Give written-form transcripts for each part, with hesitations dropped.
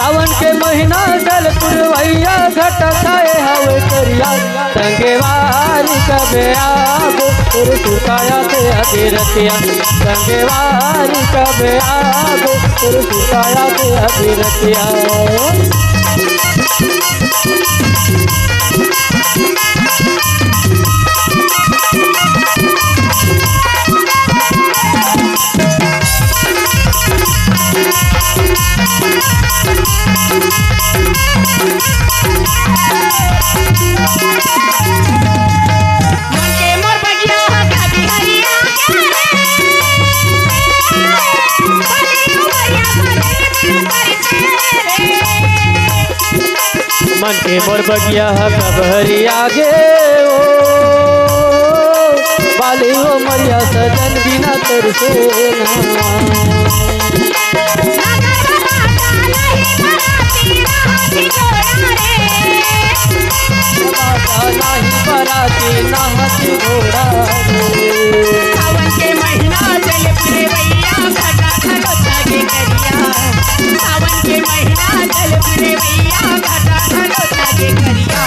सावन के महीना जल पुरवैया घट खाए हवे करिया संगे वारी कबे आबो तोर सुताया ते अधीरतिया संगे वारी कबे आबो तोर सुताया ते अधीरतिया मन के मोर बगिया कब हरी आगे ओ बाली हो मरिया सजन बिना तरसे नहीं बराती ना हाथी घोड़ा सावन के महीना जल पुरवैया घटा घरो जागे करिया सावन के महीना जल पुरवैया घटा घरो जागे करिया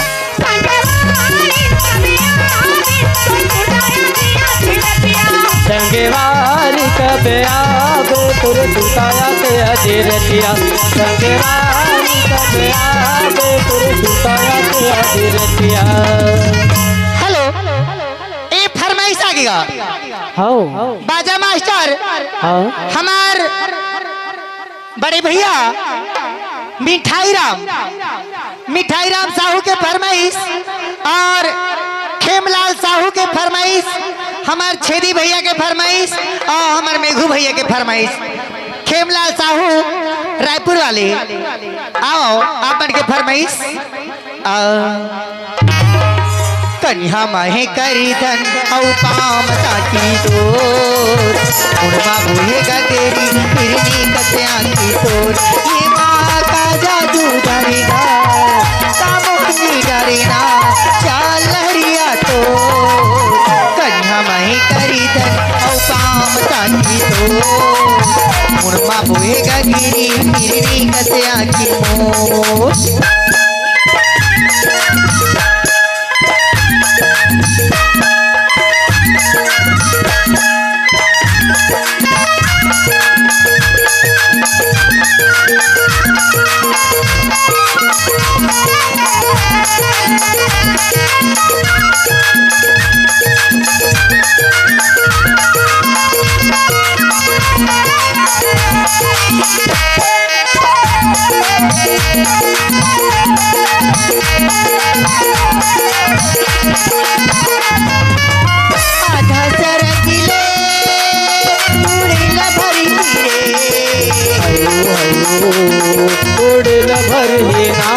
संगे वारी कबे आबो तोर सुताया ते अधीरतिया संगे वारी कबे आबो तोर सुताया ते अधीरतिया। हेलो ए फरमाइश आ गया हाँ बाजा मास्टर हाँ हमार बड़े भैया मिठाई राम साहू के फरमाइश और खेमलाल साहू के फरमाइश हमार छेदी भैया के फरमाइश और हमार मेघू भैया के फरमाइश। खेमलाल साहू रायपुर वाले आओ आपन के फरमाइश कन्या माहे करी धन औ पाम ताकी तोर उड़मा बुहेगा तेरी फिरनी कत्या की तोर ये माँ का जादू डरेगा कामोनी डरेना चाल लहरिया तोर कन्या माहे करी धन औ पाम ताकी तोर उड़मा बुहेगा तेरी फिरनी कत्या की मोर। आधा सरगिले उड़ेला भरी उड़ेल भर ना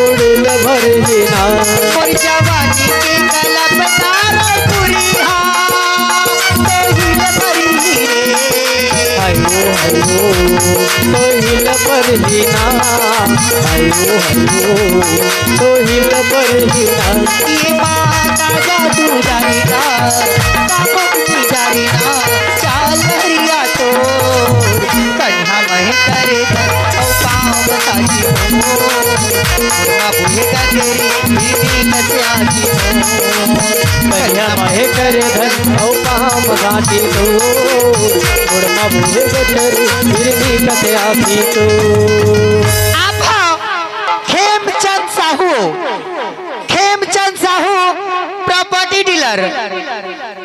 उड़ेल भर ना मोर जवानी के कलपतार पुरिया तोहिल भरी तोहिल पर तोहिल पर ये माता जादू जानेगा कामोनी जानेगा चाल लहरिया तो कन्हा मह करे औ पाम ताकी हो बुहेगा तेरी फिरनी कत्या की कन्या महे करे धन औ पाम घाटी तो उड़मा बुहेगा तेरी फिरनी कत्या की तो। खेमचंद साहू प्रॉपर्टी डीलर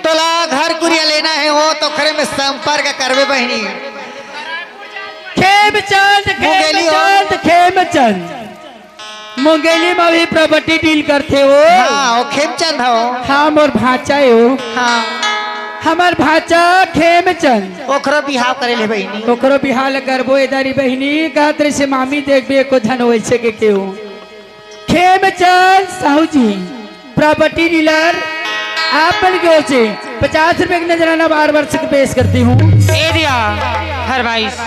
तोला घर कुरिया लेना है हो तो खरे में संपर्क करवे बहनी। खेमचंद मुंगेली में भी प्रॉपर्टी डील करते हो। हाँ खेमचंद हो हाँ मोर भाचा हो। हाँ हमार भाचा खेमचंद ओकरो बिहाव करे ले बहनी ओकरो बिहाल करबो इधरी बहनी कहते से मामी देखबे को धन वैसे के केहू। खेमचंद साहू जी प्रॉपर्टी डीलर आपन की ओर से 50 रुपए की नजराना बार बार से पेश करती हूँ। एरिया फरमाइश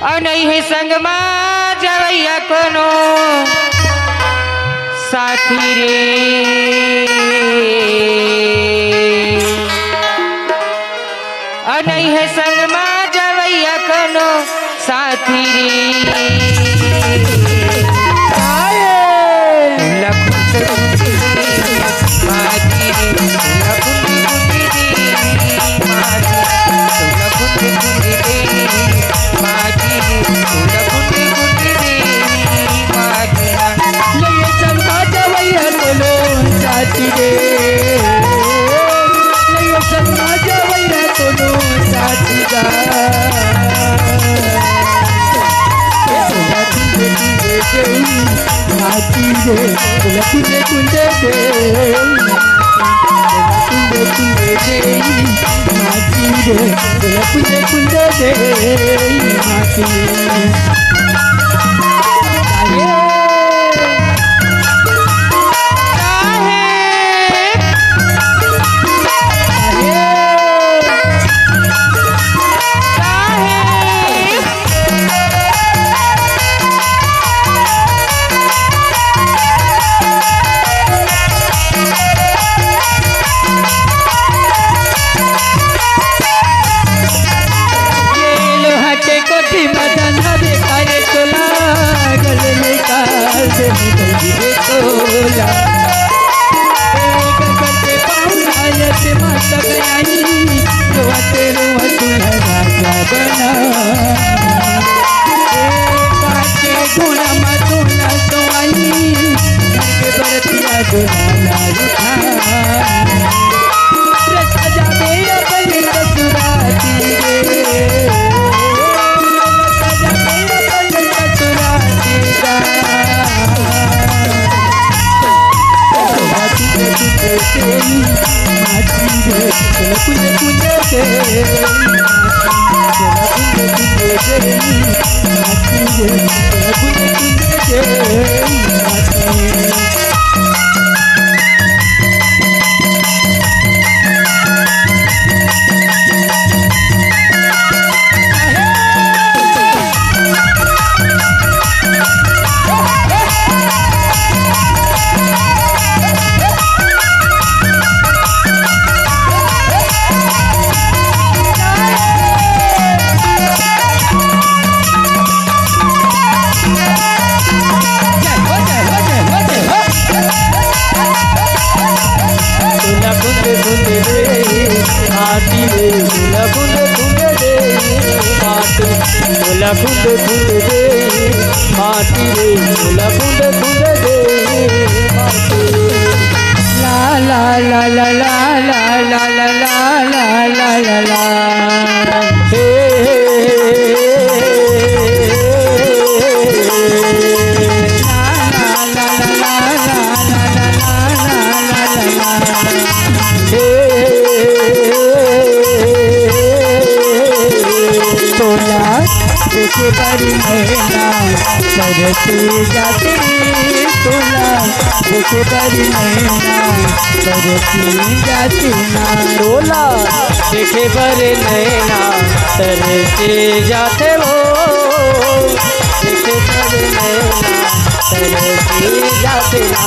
और नहीं है संग माँ जवैया कोनो साथी रे और नहीं है संग माँ जवैया कोनो साथी रे देखे पर नैना तरसे जाते वो देखे पर नैना तरसे जाते ना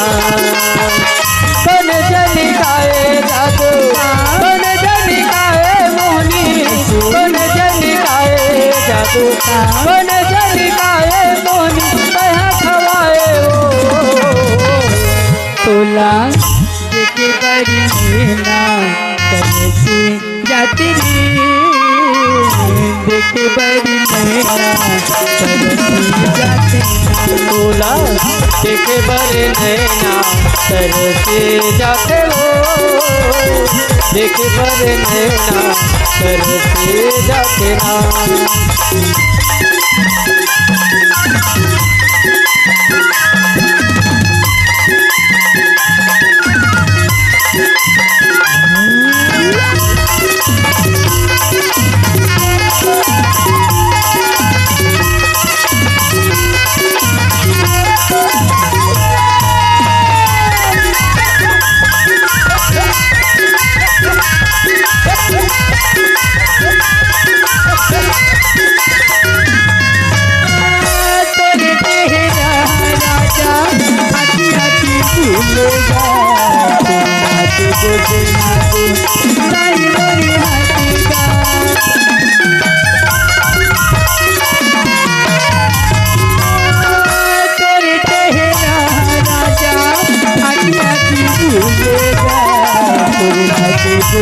कन जनिकाए जादू कन जनिकाए मोहनी कन जनिकाए जादू कन जनिकाए मोहनी कहाँ खवाए वो तोला देखे बड़ी नैना तरसे जाती रे देखे बड़ी नैना तरसे जाती तोला देखे बड़े नैना तरसे जाते हो देखे बड़े नैना तरसे जाते ना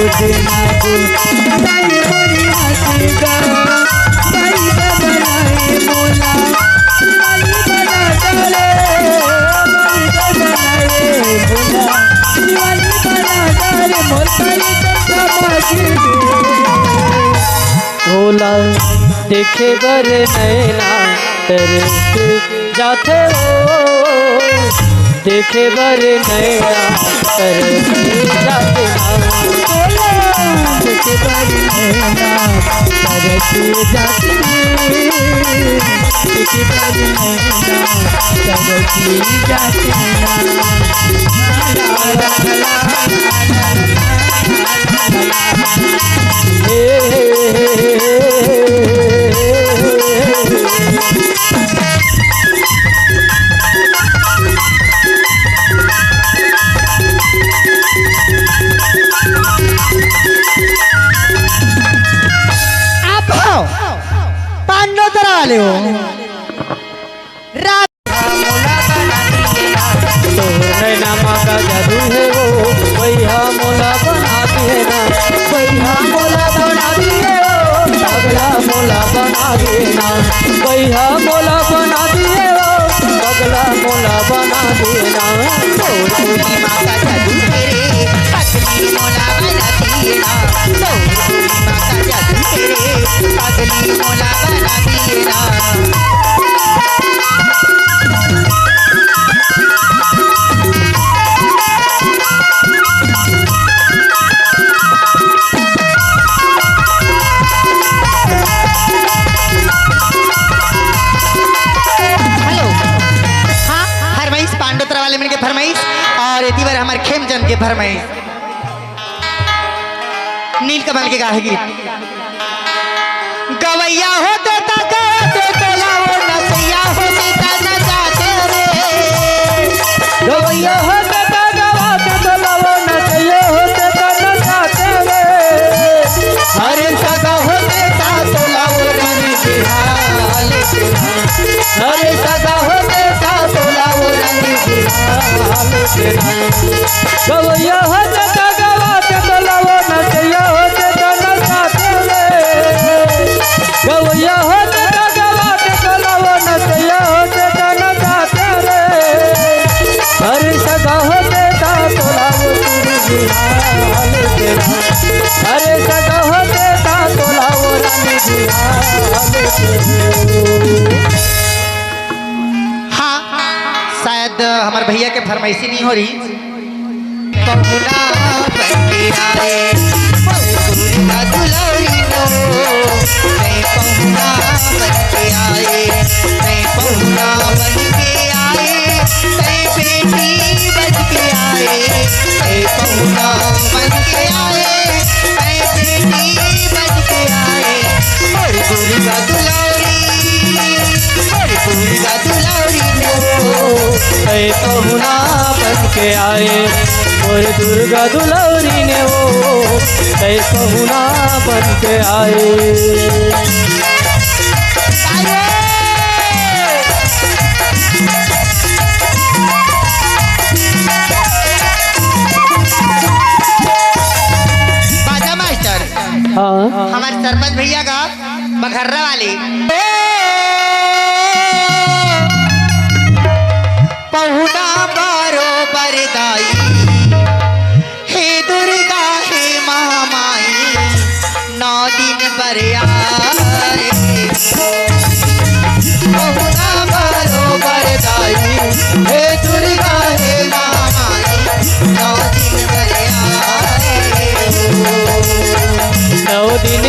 बिना दिवाली मोरी हंसेगा भाई बनाए मोला दिवाली बना डाले भाई बनाए मोला दिवाली बना डाले भोला देखे बर नैना तरस जाते हो देखे बर नैना तरस जाते भोला देखे बर नैना तरस जाते देखे बर नैना तरस पांडोतरा वाले हो रात नैना माँ का जादू है वो भैया मोला बना दिए ना भैया मोला बना दिए वो पगला मोला बना दिए ना भैया मोला बना दिए वो पगला मोला बना दिए ना गौरी माँ का जादू तेरे पगली मोला बना दिए ना गौरी माँ का जादू तेरे पगली मोला बना दिए ना पांडोतरा वाले मिलके फरमाइश और इतनी बार हमारे खेमचंद के फरमाइश नील कमल के गाहे गीत गवैया होते ता गाते तलाओ नचैया होते ता नचाते रे गवैया होते ता गाते तलाओ नचैया होते ता नचाते रे हरे सगा होते ता तलाओ रंग बिहाल हरे सगा होते ता तलाओ गवैया होते ता गाते तलाओ नचैया होते ता नचाते रे गवैया होते ता गाते तलाओ नचैया होते ता नचाते रे हरे सगा होते ता तलाओ हरे सगा होते ता तलाओ शायद हमारे भैया के फरमाइशी नहीं हो रही पहुना बनके आए पहुना दुलारी नो मैं पहुना बनके आए मैं पहुना बनके आए मैं बेटी बनके आए मैं पहुना बनके आए मैं बेटी बनके आए और दुर्गा दुलारी नो पहुना बन के आए और दुर्गा दुलौरी ने वो पहुना बन के आए बाजा मास्टर हाँ हमारे सरपंच भैया का बखर्रा वाली पहुना बारो बरदाई हे दुर्गा हे महामाई 9 दिन पर आए पहुना बारो बरदाई हे दुर्गा हे महामाई 9 दिन पर आए 9 दिन